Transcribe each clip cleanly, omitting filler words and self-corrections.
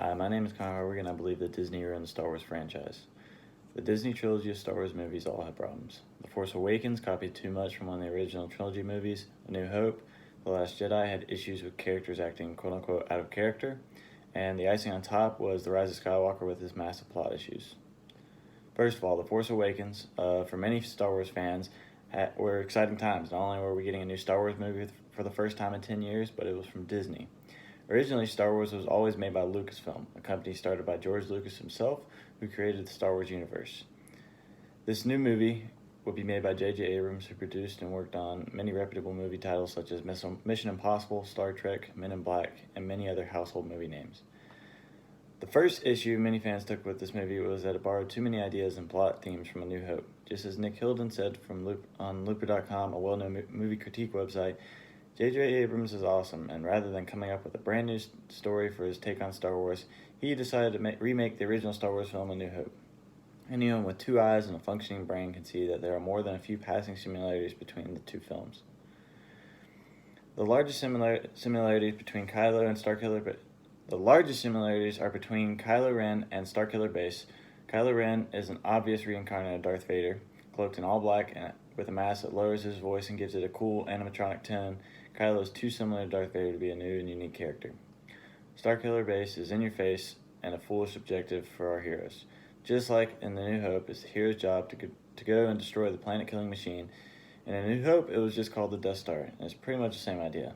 Hi, my name is Connor Harwick, and I believe that Disney ruined the Star Wars franchise. The Disney trilogy of Star Wars movies all have problems. The Force Awakens copied too much from one of the original trilogy movies. A New Hope, The Last Jedi had issues with characters acting quote-unquote out of character. And the icing on top was The Rise of Skywalker with its massive plot issues. First of all, The Force Awakens, for many Star Wars fans, were exciting times. Not only were we getting a new Star Wars movie for the first time in 10 years, but it was from Disney. Originally, Star Wars was always made by Lucasfilm, a company started by George Lucas himself, who created the Star Wars universe. This new movie would be made by J.J. Abrams, who produced and worked on many reputable movie titles such as Mission Impossible, Star Trek, Men in Black, and many other household movie names. The first issue many fans took with this movie was that it borrowed too many ideas and plot themes from A New Hope. Just as Nick Hilden said on Looper.com, a well-known movie critique website, J.J. Abrams is awesome, and rather than coming up with a brand new story for his take on Star Wars, he decided to remake the original Star Wars film A New Hope. Anyone with two eyes and a functioning brain can see that there are more than a few passing similarities between the two films. The largest similarities between Kylo and Starkiller The largest similarities are between Kylo Ren and Starkiller Base. Kylo Ren is an obvious reincarnate of Darth Vader, cloaked in all black and with a mask that lowers his voice and gives it a cool animatronic tone. Kylo is too similar to Darth Vader to be a new and unique character. Starkiller Base is in your face and a foolish objective for our heroes. Just like in The New Hope, it's the hero's job to go and destroy the planet-killing machine. In A New Hope, it was just called the Death Star, and it's pretty much the same idea.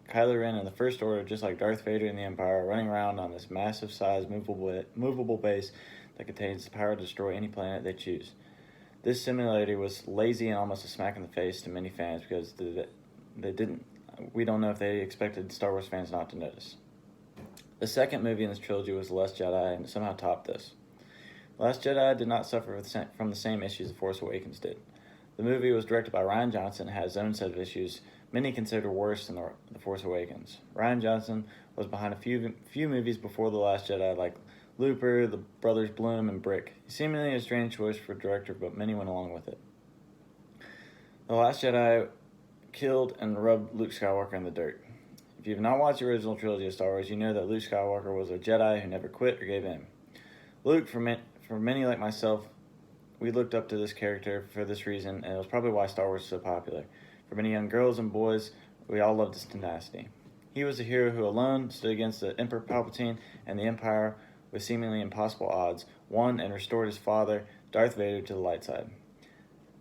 Kylo Ren and the First Order, just like Darth Vader and the Empire, are running around on this massive-sized movable base that contains the power to destroy any planet they choose. This similarity was lazy and almost a smack in the face to many fans because we don't know if they expected Star Wars fans not to notice. The second movie in this trilogy was The Last Jedi, and it somehow topped this. The Last Jedi did not suffer from the same issues The Force Awakens did. The movie was directed by Rian Johnson and had its own set of issues many consider worse than The Force Awakens. Rian Johnson was behind a few movies before The Last Jedi, like Looper, The Brothers Bloom, and Brick. Seemingly a strange choice for a director, but many went along with it. The Last Jedi killed and rubbed Luke Skywalker in the dirt. If you have not watched the original trilogy of Star Wars, you know that Luke Skywalker was a Jedi who never quit or gave in. Luke, for many like myself, we looked up to this character for this reason, and it was probably why Star Wars is so popular. For many young girls and boys, we all loved his tenacity. He was a hero who alone stood against the Emperor Palpatine and the Empire with seemingly impossible odds, won and restored his father, Darth Vader, to the light side.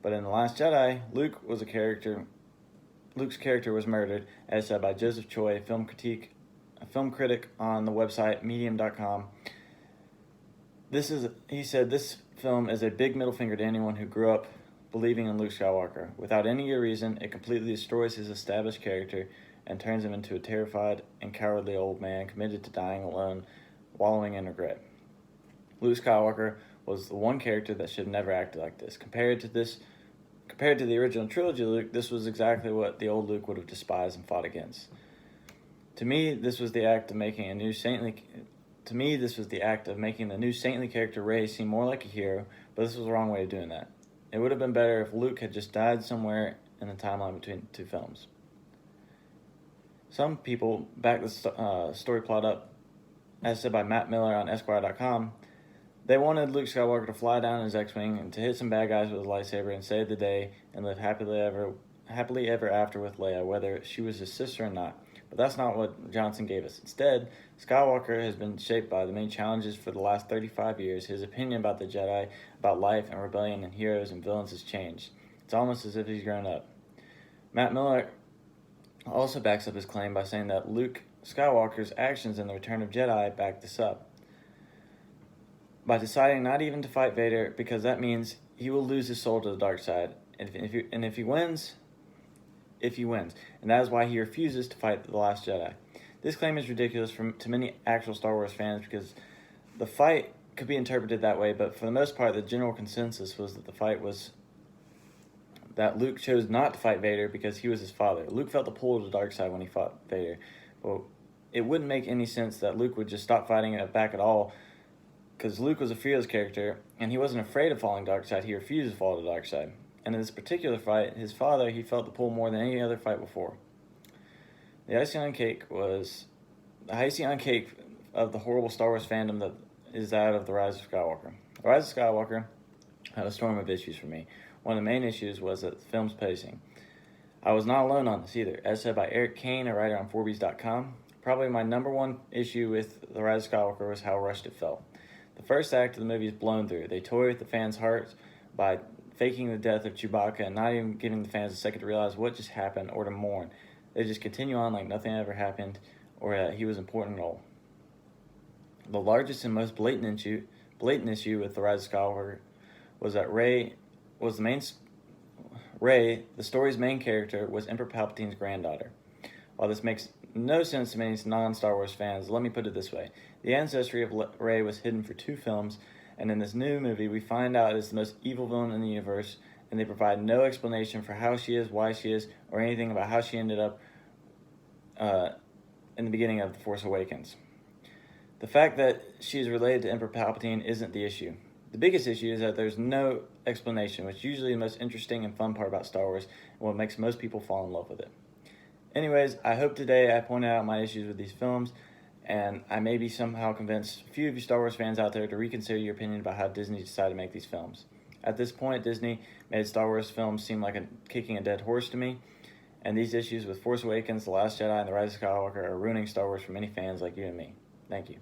But in The Last Jedi, Luke's character was murdered, as said by Joseph Choi, a film critic on the website Medium.com. He said, this film is a big middle finger to anyone who grew up believing in Luke Skywalker. Without any good reason, it completely destroys his established character and turns him into a terrified and cowardly old man committed to dying alone, wallowing in regret. Luke Skywalker was the one character that should have never acted like this. Compared to the original trilogy Luke, this was exactly what the old Luke would have despised and fought against. To me, this was the act of making the new saintly character Rey seem more like a hero, but this was the wrong way of doing that. It would have been better if Luke had just died somewhere in the timeline between the two films. Some people back the story plot up, as said by Matt Miller on Esquire.com. They wanted Luke Skywalker to fly down in his X-Wing and to hit some bad guys with his lightsaber and save the day and live happily ever after with Leia, whether she was his sister or not. But that's not what Johnson gave us. Instead, Skywalker has been shaped by the main challenges for the last 35 years. His opinion about the Jedi, about life and rebellion and heroes and villains has changed. It's almost as if he's grown up. Matt Miller also backs up his claim by saying that Luke Skywalker's actions in The Return of Jedi back this up. By deciding not even to fight Vader, because that means he will lose his soul to the dark side. And if he wins, and that is why he refuses to fight The Last Jedi. This claim is ridiculous to many actual Star Wars fans because the fight could be interpreted that way, but for the most part, the general consensus was that Luke chose not to fight Vader because he was his father. Luke felt the pull to the dark side when he fought Vader. Well, it wouldn't make any sense that Luke would just stop fighting it back at all, because Luke was a fearless character, and he wasn't afraid of falling dark side. He refused to fall to the dark side. And in this particular fight, his father, he felt the pull more than any other fight before. The icing on cake of the horrible Star Wars fandom that is that of The Rise of Skywalker. The Rise of Skywalker had a storm of issues for me. One of the main issues was the film's pacing. I was not alone on this either. As said by Eric Kane, a writer on Forbes.com, probably my number one issue with The Rise of Skywalker was how rushed it felt. The first act of the movie is blown through. They toy with the fans' hearts by faking the death of Chewbacca and not even giving the fans a second to realize what just happened or to mourn. They just continue on like nothing ever happened or that he was important at all. The largest and most blatant issue with The Rise of Skywalker was that Rey, the story's main character, was Emperor Palpatine's granddaughter. While this makes no sense to many non-Star Wars fans, let me put it this way. The ancestry of Rey was hidden for 2 films, and in this new movie, we find out it is the most evil villain in the universe, and they provide no explanation for how she is, why she is, or anything about how she ended up in the beginning of The Force Awakens. The fact that she is related to Emperor Palpatine isn't the issue. The biggest issue is that there's no explanation, which is usually the most interesting and fun part about Star Wars, and what makes most people fall in love with it. Anyways, I hope today I pointed out my issues with these films, and I maybe somehow convinced a few of you Star Wars fans out there to reconsider your opinion about how Disney decided to make these films. At this point, Disney made Star Wars films seem like kicking a dead horse to me, and these issues with Force Awakens, The Last Jedi, and The Rise of Skywalker are ruining Star Wars for many fans like you and me. Thank you.